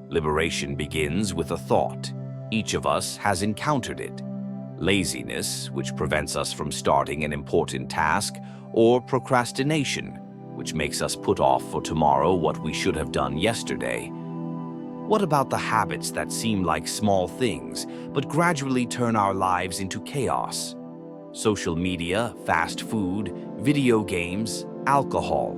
Liberation begins with a thought. Each of us has encountered it. Laziness, which prevents us from starting an important task, or procrastination, which makes us put off for tomorrow what we should have done yesterday. What about the habits that seem like small things, but gradually turn our lives into chaos? Social media, fast food, video games, alcohol.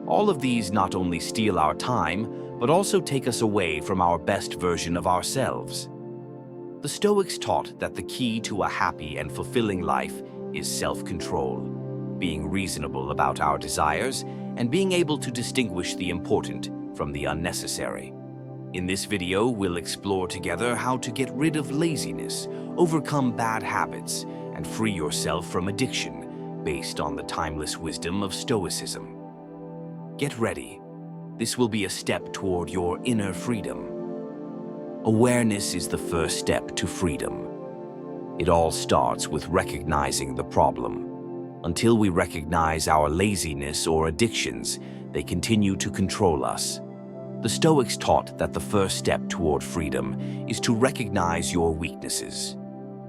All of these not only steal our time, but also take us away from our best version of ourselves. The Stoics taught that the key to a happy and fulfilling life is self-control, being reasonable about our desires, and being able to distinguish the important from the unnecessary. In this video, we'll explore together how to get rid of laziness, overcome bad habits, and free yourself from addiction based on the timeless wisdom of Stoicism. Get ready. This will be a step toward your inner freedom. Awareness is the first step to freedom. It all starts with recognizing the problem. Until we recognize our laziness or addictions, they continue to control us. The Stoics taught that the first step toward freedom is to recognize your weaknesses.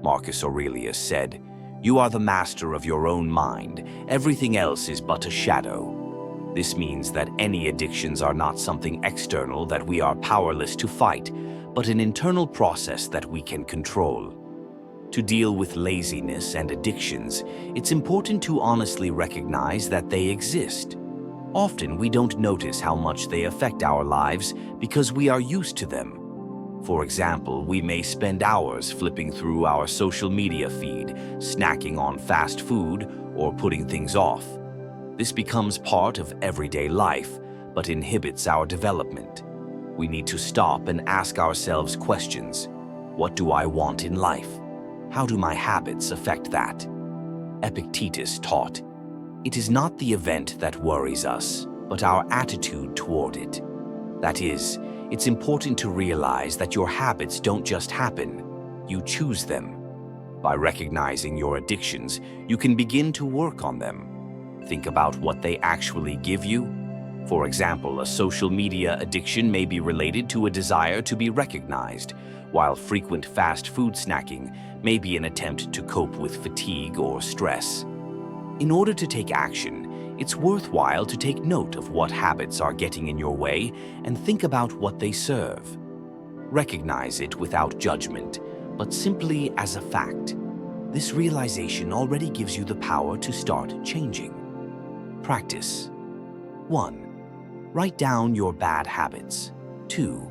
Marcus Aurelius said, "You are the master of your own mind. Everything else is but a shadow." This means that any addictions are not something external that we are powerless to fight, but an internal process that we can control. To deal with laziness and addictions, it's important to honestly recognize that they exist. Often we don't notice how much they affect our lives because we are used to them. For example, we may spend hours flipping through our social media feed, snacking on fast food, or putting things off. This becomes part of everyday life, but inhibits our development. We need to stop and ask ourselves questions. What do I want in life? How do my habits affect that? Epictetus taught, "It is not the event that worries us, but our attitude toward it." That is, it's important to realize that your habits don't just happen, you choose them. By recognizing your addictions, you can begin to work on them. Think about what they actually give you. For example, a social media addiction may be related to a desire to be recognized, while frequent fast food snacking may be an attempt to cope with fatigue or stress. In order to take action, it's worthwhile to take note of what habits are getting in your way and think about what they serve. Recognize it without judgment, but simply as a fact. This realization already gives you the power to start changing. Practice. 1. Write down your bad habits. 2.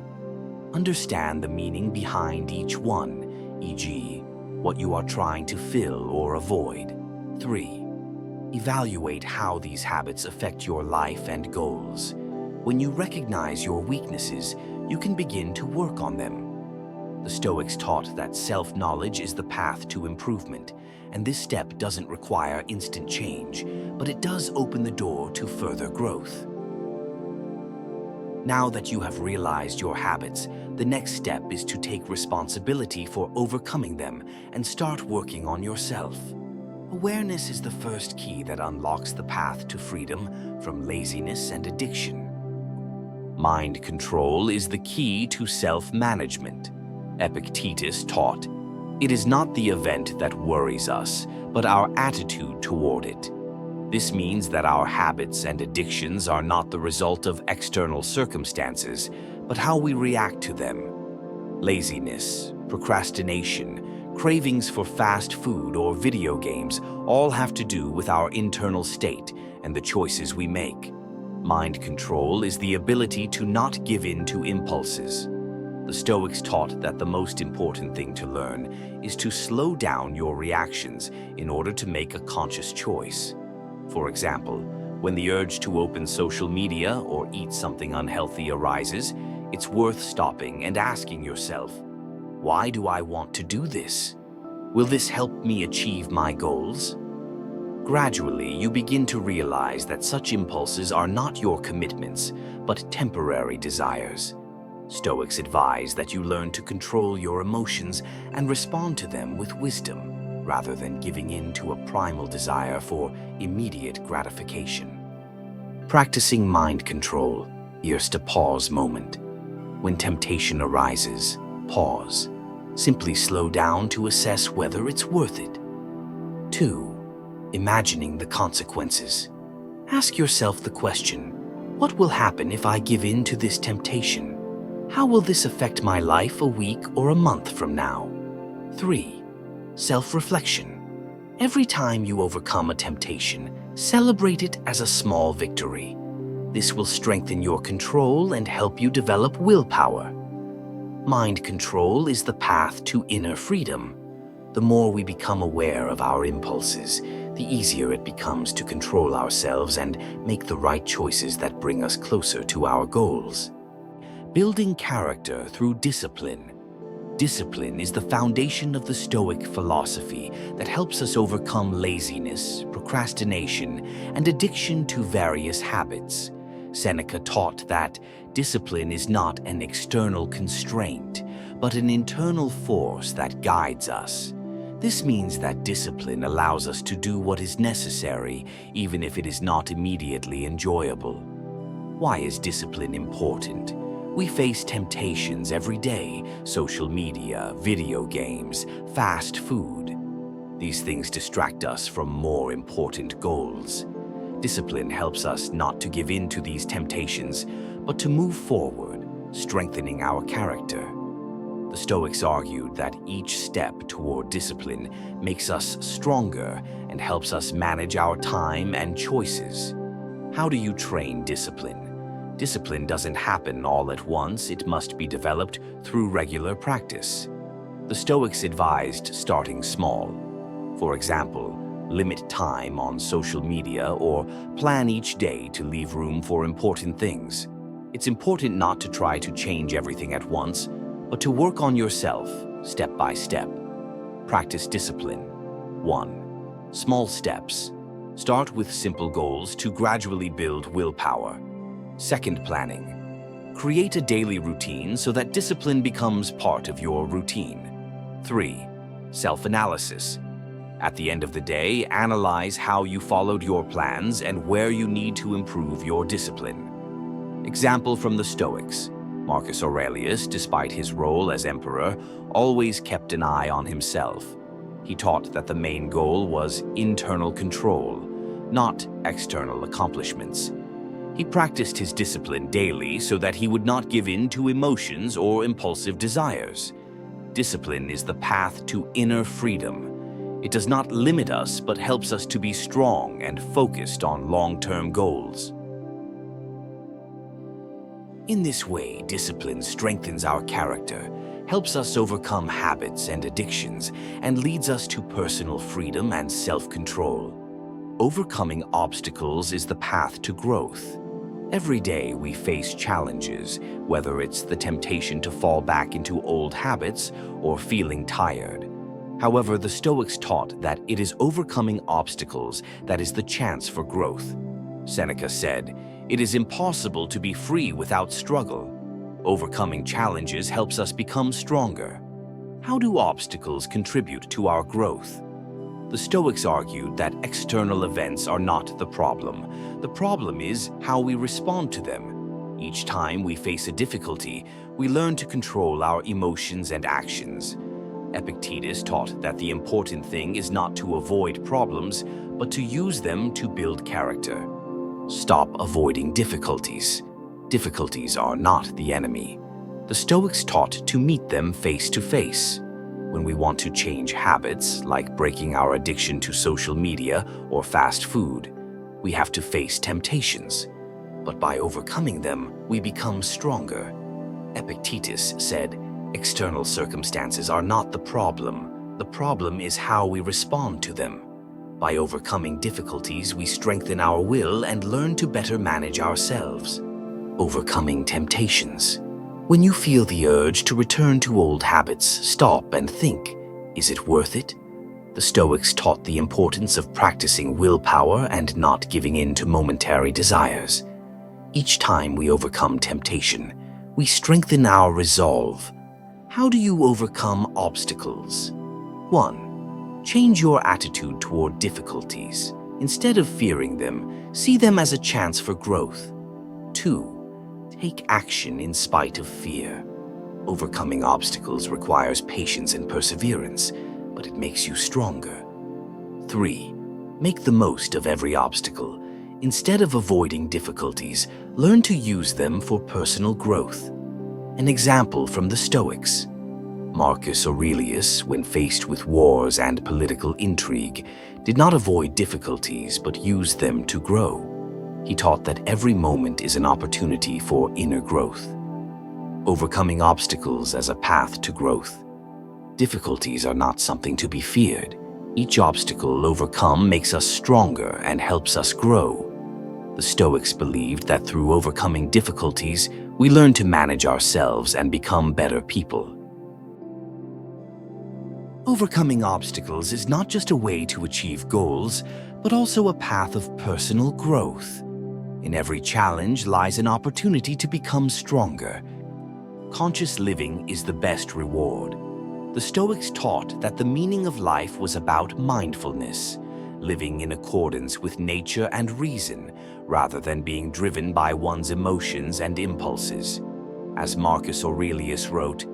Understand the meaning behind each one, e.g., what you are trying to fill or avoid. 3. Evaluate how these habits affect your life and goals. When you recognize your weaknesses, you can begin to work on them. The Stoics taught that self-knowledge is the path to improvement, and this step doesn't require instant change, but it does open the door to further growth. Now that you have realized your habits, the next step is to take responsibility for overcoming them and start working on yourself. Awareness is the first key that unlocks the path to freedom from laziness and addiction. Mind control is the key to self-management. Epictetus taught, "It is not the event that worries us, but our attitude toward it." This means that our habits and addictions are not the result of external circumstances, but how we react to them. Laziness, procrastination, cravings for fast food or video games all have to do with our internal state and the choices we make. Mind control is the ability to not give in to impulses. The Stoics taught that the most important thing to learn is to slow down your reactions in order to make a conscious choice. For example, when the urge to open social media or eat something unhealthy arises, it's worth stopping and asking yourself, why do I want to do this? Will this help me achieve my goals? Gradually, you begin to realize that such impulses are not your commitments, but temporary desires. Stoics advise that you learn to control your emotions and respond to them with wisdom, rather than giving in to a primal desire for immediate gratification. Practicing mind control. Here's a pause moment. When temptation arises, pause. Simply slow down to assess whether it's worth it. 2. Imagining the consequences. Ask yourself the question, what will happen if I give in to this temptation? How will this affect my life a week or a month from now? 3. Self-reflection. Every time you overcome a temptation, celebrate it as a small victory. This will strengthen your control and help you develop willpower. Mind control is the path to inner freedom. The more we become aware of our impulses, the easier it becomes to control ourselves and make the right choices that bring us closer to our goals. Building character through discipline. Discipline is the foundation of the Stoic philosophy that helps us overcome laziness, procrastination, and addiction to various habits. Seneca taught that discipline is not an external constraint, but an internal force that guides us. This means that discipline allows us to do what is necessary, even if it is not immediately enjoyable. Why is discipline important? We face temptations every day: social media, video games, fast food. These things distract us from more important goals. Discipline helps us not to give in to these temptations, but to move forward, strengthening our character. The Stoics argued that each step toward discipline makes us stronger and helps us manage our time and choices. How do you train discipline? Discipline doesn't happen all at once. It must be developed through regular practice. The Stoics advised starting small. For example, limit time on social media or plan each day to leave room for important things. It's important not to try to change everything at once, but to work on yourself step by step. Practice discipline. 1. Small steps. Start with simple goals to gradually build willpower. Second, planning. Create a daily routine so that discipline becomes part of your routine. 3. Self-analysis. At the end of the day, analyze how you followed your plans and where you need to improve your discipline. Example from the Stoics. Marcus Aurelius, despite his role as emperor, always kept an eye on himself. He taught that the main goal was internal control, not external accomplishments. He practiced his discipline daily so that he would not give in to emotions or impulsive desires. Discipline is the path to inner freedom. It does not limit us, but helps us to be strong and focused on long-term goals. In this way, discipline strengthens our character, helps us overcome habits and addictions, and leads us to personal freedom and self-control. Overcoming obstacles is the path to growth. Every day we face challenges, whether it's the temptation to fall back into old habits or feeling tired. However, the Stoics taught that it is overcoming obstacles that is the chance for growth. Seneca said, "It is impossible to be free without struggle." Overcoming challenges helps us become stronger. How do obstacles contribute to our growth? The Stoics argued that external events are not the problem. The problem is how we respond to them. Each time we face a difficulty, we learn to control our emotions and actions. Epictetus taught that the important thing is not to avoid problems, but to use them to build character. Stop avoiding difficulties. Difficulties are not the enemy. The Stoics taught to meet them face to face. When we want to change habits, like breaking our addiction to social media or fast food, we have to face temptations. But by overcoming them, we become stronger. Epictetus said, "External circumstances are not the problem. The problem is how we respond to them." By overcoming difficulties, we strengthen our will and learn to better manage ourselves. Overcoming temptations. When you feel the urge to return to old habits, stop and think, is it worth it? The Stoics taught the importance of practicing willpower and not giving in to momentary desires. Each time we overcome temptation, we strengthen our resolve. How do you overcome obstacles? 1. Change your attitude toward difficulties. Instead of fearing them, see them as a chance for growth. 2. Take action in spite of fear. Overcoming obstacles requires patience and perseverance, but it makes you stronger. 3. Make the most of every obstacle. Instead of avoiding difficulties, learn to use them for personal growth. An example from the Stoics. Marcus Aurelius, when faced with wars and political intrigue, did not avoid difficulties but used them to grow. He taught that every moment is an opportunity for inner growth. Overcoming obstacles as a path to growth. Difficulties are not something to be feared. Each obstacle overcome makes us stronger and helps us grow. The Stoics believed that through overcoming difficulties, we learn to manage ourselves and become better people. Overcoming obstacles is not just a way to achieve goals, but also a path of personal growth. In every challenge lies an opportunity to become stronger. Conscious living is the best reward. The Stoics taught that the meaning of life was about mindfulness, living in accordance with nature and reason, rather than being driven by one's emotions and impulses. As Marcus Aurelius wrote,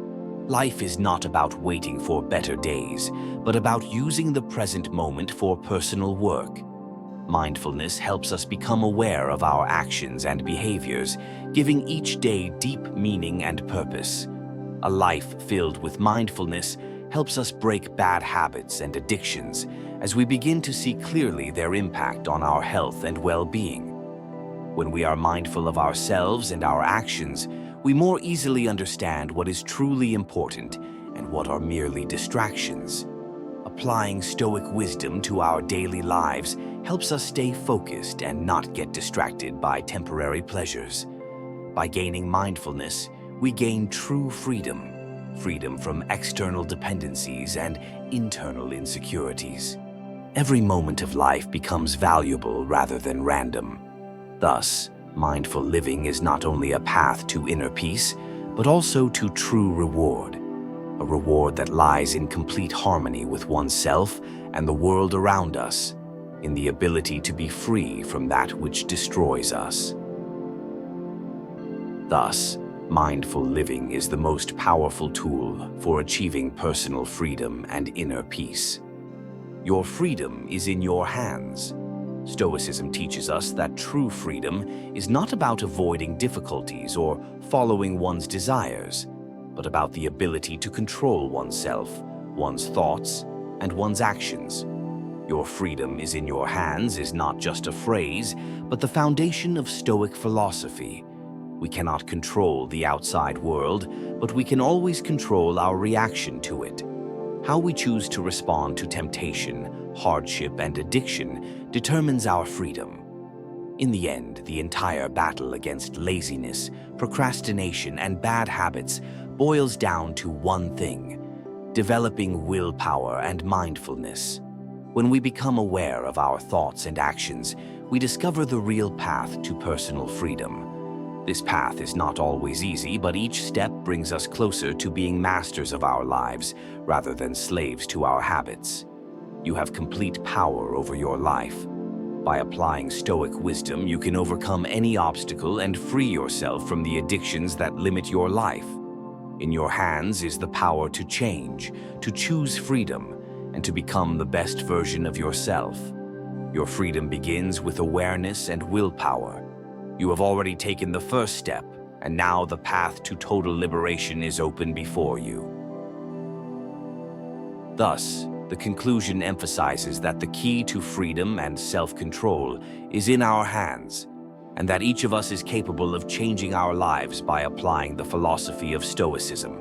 "Life is not about waiting for better days, but about using the present moment for personal work." Mindfulness helps us become aware of our actions and behaviors, giving each day deep meaning and purpose. A life filled with mindfulness helps us break bad habits and addictions as we begin to see clearly their impact on our health and well-being. When we are mindful of ourselves and our actions, we more easily understand what is truly important and what are merely distractions. Applying Stoic wisdom to our daily lives helps us stay focused and not get distracted by temporary pleasures. By gaining mindfulness, we gain true freedom, freedom from external dependencies and internal insecurities. Every moment of life becomes valuable rather than random. Thus, mindful living is not only a path to inner peace, but also to true reward, a reward that lies in complete harmony with oneself and the world around us, in the ability to be free from that which destroys us. Thus, mindful living is the most powerful tool for achieving personal freedom and inner peace. Your freedom is in your hands. Stoicism teaches us that true freedom is not about avoiding difficulties or following one's desires, but about the ability to control oneself, one's thoughts, and one's actions. Your freedom is in your hands is not just a phrase, but the foundation of Stoic philosophy. We cannot control the outside world, but we can always control our reaction to it. How we choose to respond to temptation, hardship, and addiction determines our freedom. In the end, the entire battle against laziness, procrastination, and bad habits boils down to one thing: developing willpower and mindfulness. When we become aware of our thoughts and actions, we discover the real path to personal freedom. This path is not always easy, but each step brings us closer to being masters of our lives rather than slaves to our habits. You have complete power over your life. By applying Stoic wisdom, you can overcome any obstacle and free yourself from the addictions that limit your life. In your hands is the power to change, to choose freedom, and to become the best version of yourself. Your freedom begins with awareness and willpower. You have already taken the first step, and now the path to total liberation is open before you. Thus, the conclusion emphasizes that the key to freedom and self-control is in our hands, and that each of us is capable of changing our lives by applying the philosophy of Stoicism.